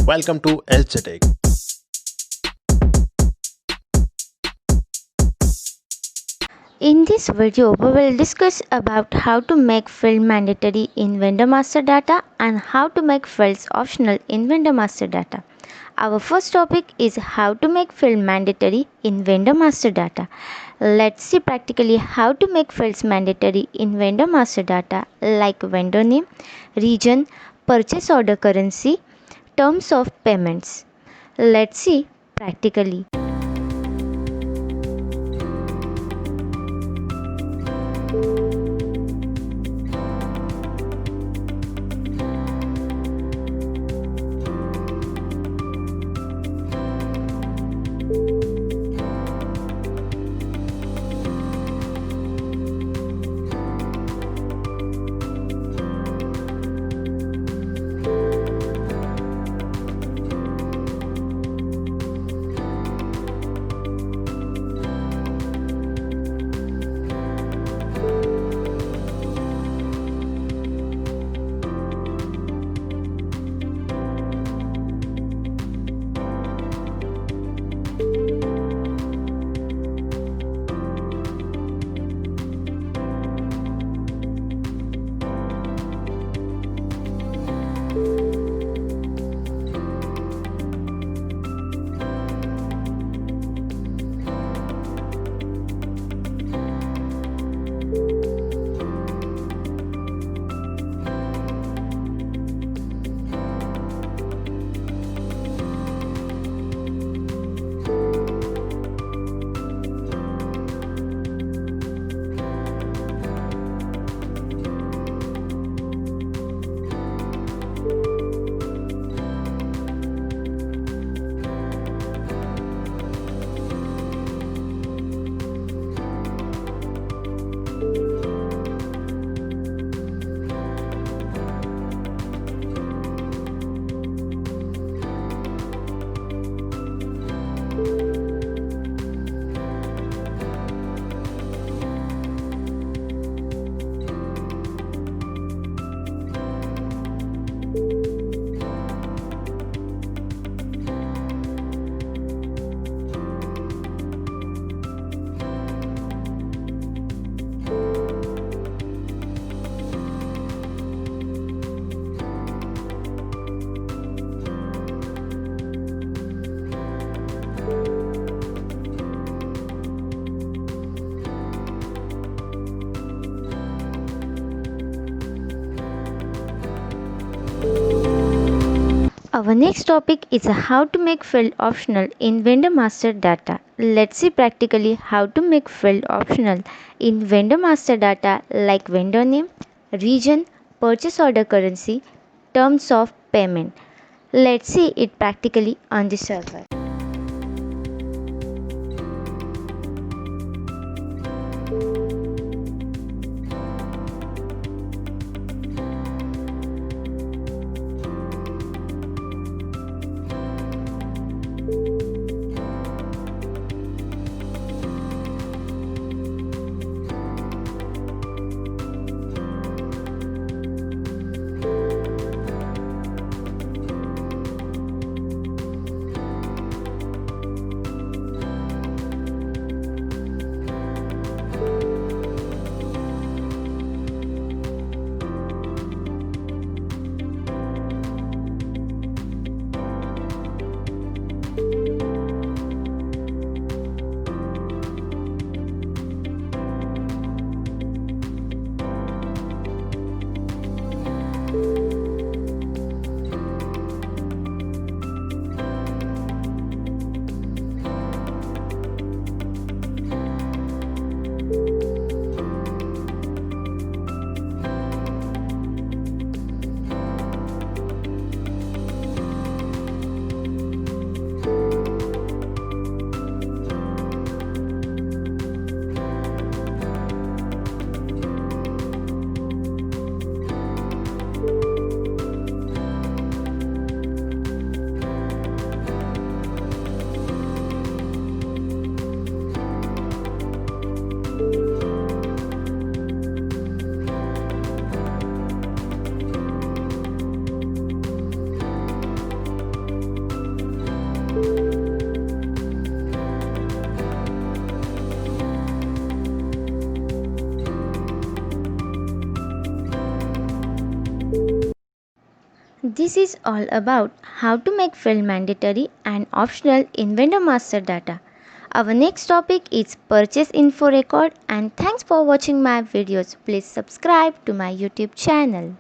Welcome to SJTech. In this video, we will discuss about how to make field mandatory in vendor master data and how to make fields optional in vendor master data. Our first topic is how to make field mandatory in vendor master data. Let's see practically how to make fields mandatory in vendor master data like vendor name, region, purchase order currency, terms of payments. Let's see practically. Our next topic is how to make field optional in vendor master data. Let's see practically how to make field optional in vendor master data like vendor name, region, purchase order currency, terms of payment. Let's see it practically on the server. This is all about how to make field mandatory and optional in vendor master data. Our next topic is purchase info record, and thanks for watching my videos. Please subscribe to my YouTube channel.